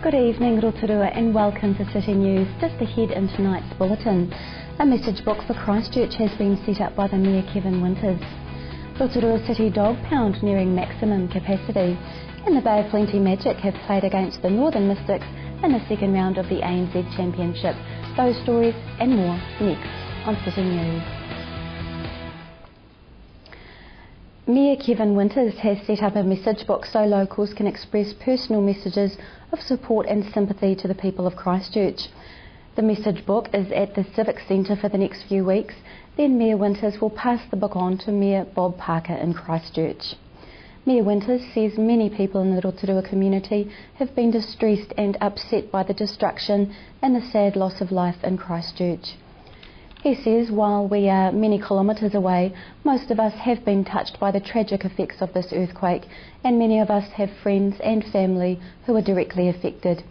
Good evening, Rotorua, and welcome to City News. Just ahead in tonight's bulletin, a message book for Christchurch has been set up by the Mayor Kevin Winters. Rotorua City Dog Pound nearing maximum capacity, and the Bay of Plenty Magic have played against the Northern Mystics in the second round of the ANZ Championship. Those stories and more next on City News. Mayor Kevin Winters has set up a message book so locals can express personal messages of support and sympathy to the people of Christchurch. The message book is at the Civic Centre for the next few weeks. Then Mayor Winters will pass the book on to Mayor Bob Parker in Christchurch. Mayor Winters says many people in the Rotorua community have been distressed and upset by the destruction and the sad loss of life in Christchurch. He says while we are many kilometres away, most of us have been touched by the tragic effects of this earthquake, and many of us have friends and family who are directly affected.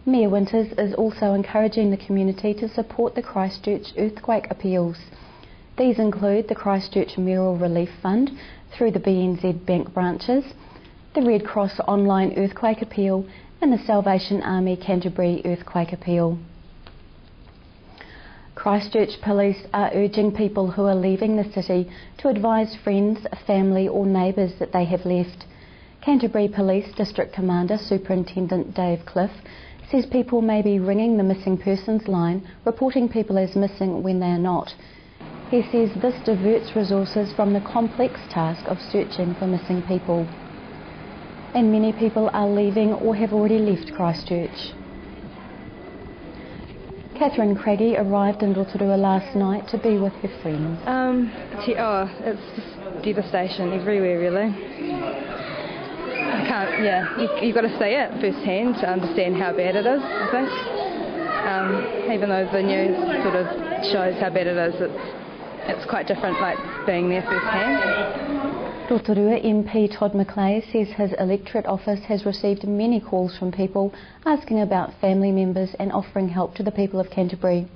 Mayor Winters is also encouraging the community to support the Christchurch earthquake appeals. These include the Christchurch Mural Relief Fund through the BNZ Bank branches, the Red Cross Online Earthquake Appeal, and the Salvation Army Canterbury Earthquake Appeal. Christchurch Police are urging people who are leaving the city to advise friends, family or neighbours that they have left. Canterbury Police District Commander Superintendent Dave Cliff says people may be ringing the missing persons line, reporting people as missing when they are not. He says this diverts resources from the complex task of searching for missing people. And many people are leaving or have already left Christchurch. Catherine Craigie arrived in Rotorua last night to be with her friends. It's just devastation everywhere, really. You've got to see it firsthand to understand how bad it is, I think. Even though the news sort of shows how bad it is, it's quite different, like being there firsthand. Rotorua MP Todd McLeay says his electorate office has received many calls from people asking about family members and offering help to the people of Canterbury.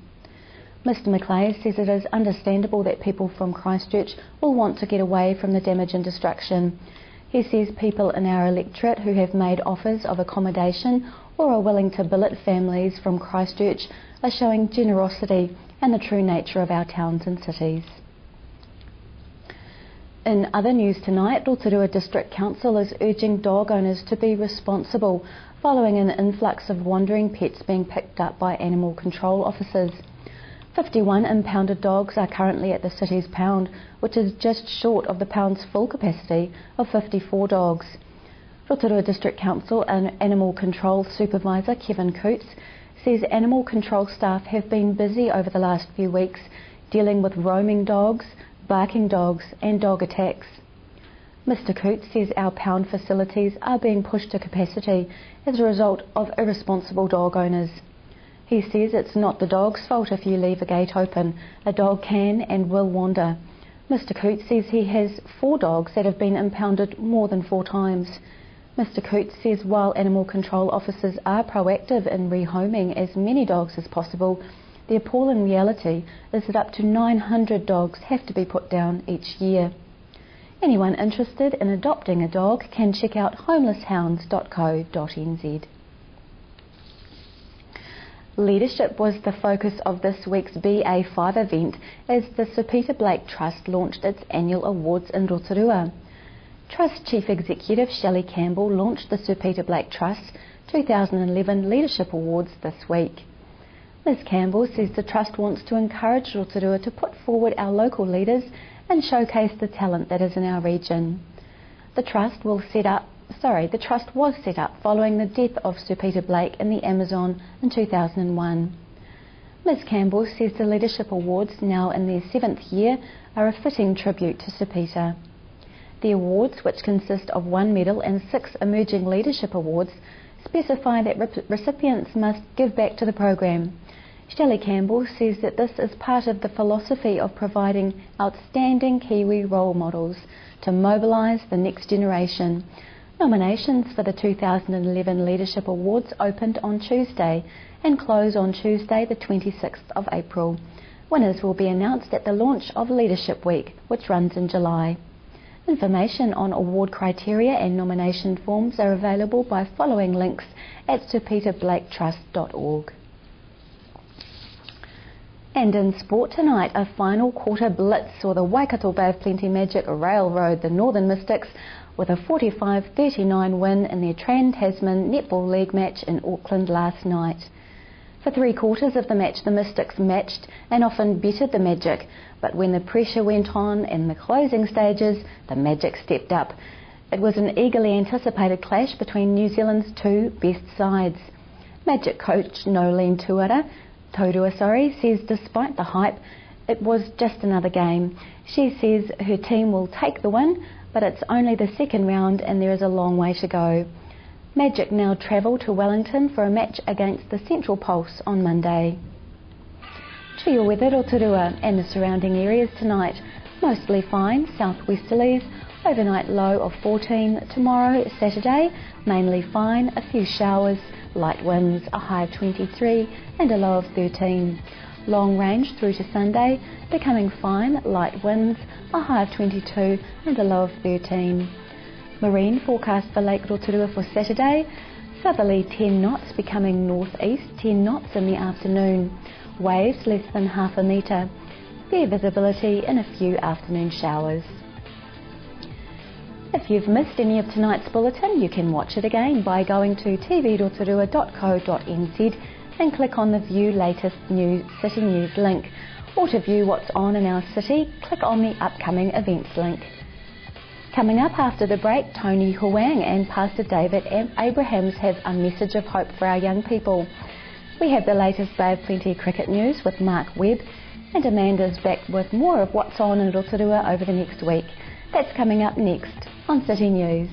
Mr McLeay says it is understandable that people from Christchurch will want to get away from the damage and destruction. He says people in our electorate who have made offers of accommodation or are willing to billet families from Christchurch are showing generosity and the true nature of our towns and cities. In other news tonight, Rotorua District Council is urging dog owners to be responsible following an influx of wandering pets being picked up by animal control officers. 51 impounded dogs are currently at the city's pound, which is just short of the pound's full capacity of 54 dogs. Rotorua District Council and Animal Control Supervisor Kevin Coots says animal control staff have been busy over the last few weeks dealing with roaming dogs, barking dogs and dog attacks. Mr Coots says our pound facilities are being pushed to capacity as a result of irresponsible dog owners. He says it's not the dog's fault if you leave a gate open. A dog can and will wander. Mr Coots says he has 4 dogs that have been impounded more than 4 times. Mr Coots says while animal control officers are proactive in rehoming as many dogs as possible, the appalling reality is that up to 900 dogs have to be put down each year. Anyone interested in adopting a dog can check out homelesshounds.co.nz. Leadership was the focus of this week's BA5 event as the Sir Peter Blake Trust launched its annual awards in Rotorua. Trust Chief Executive Shelley Campbell launched the Sir Peter Blake Trust 2011 Leadership Awards this week. Ms Campbell says the Trust wants to encourage Rotorua to put forward our local leaders and showcase the talent that is in our region. The Trust was set up following the death of Sir Peter Blake in the Amazon in 2001. Ms Campbell says the Leadership Awards, now in their 7th year, are a fitting tribute to Sir Peter. The awards, which consist of 1 medal and 6 Emerging Leadership Awards, specify that recipients must give back to the programme. Shelley Campbell says that this is part of the philosophy of providing outstanding Kiwi role models to mobilise the next generation. Nominations for the 2011 Leadership Awards opened on Tuesday and close on Tuesday the 26th of April. Winners will be announced at the launch of Leadership Week, which runs in July. Information on award criteria and nomination forms are available by following links at sirpeterblaketrust.org. And in sport tonight, a final quarter blitz saw the Waikato Bay of Plenty Magic railroad the Northern Mystics with a 45-39 win in their Trans-Tasman Netball League match in Auckland last night. For 3 quarters of the match, the Mystics matched and often bettered the Magic, but when the pressure went on in the closing stages, the Magic stepped up. It was an eagerly anticipated clash between New Zealand's 2 best sides. Magic coach Nolene Taurua says despite the hype, it was just another game. She says her team will take the win, but it's only the second round and there is a long way to go. Magic now travel to Wellington for a match against the Central Pulse on Monday. To your weather, Rotorua and the surrounding areas tonight. Mostly fine, southwesterlies, overnight low of 14. Tomorrow, Saturday, mainly fine, a few showers, light winds, a high of 23 and a low of 13. Long range through to Sunday, becoming fine, light winds, a high of 22 and a low of 13. Marine forecast for Lake Rotorua for Saturday, southerly 10 knots becoming northeast 10 knots in the afternoon. Waves less than half a metre. Fair visibility in a few afternoon showers. If you've missed any of tonight's bulletin, you can watch it again by going to tvrotorua.co.nz and click on the View Latest City News link. Or to view what's on in our city, click on the Upcoming Events link. Coming up after the break, Tony Huang and Pastor David Abrahams have a message of hope for our young people. We have the latest Bay of Plenty cricket news with Mark Webb, and Amanda's back with more of what's on in Rotorua over the next week. That's coming up next on City News.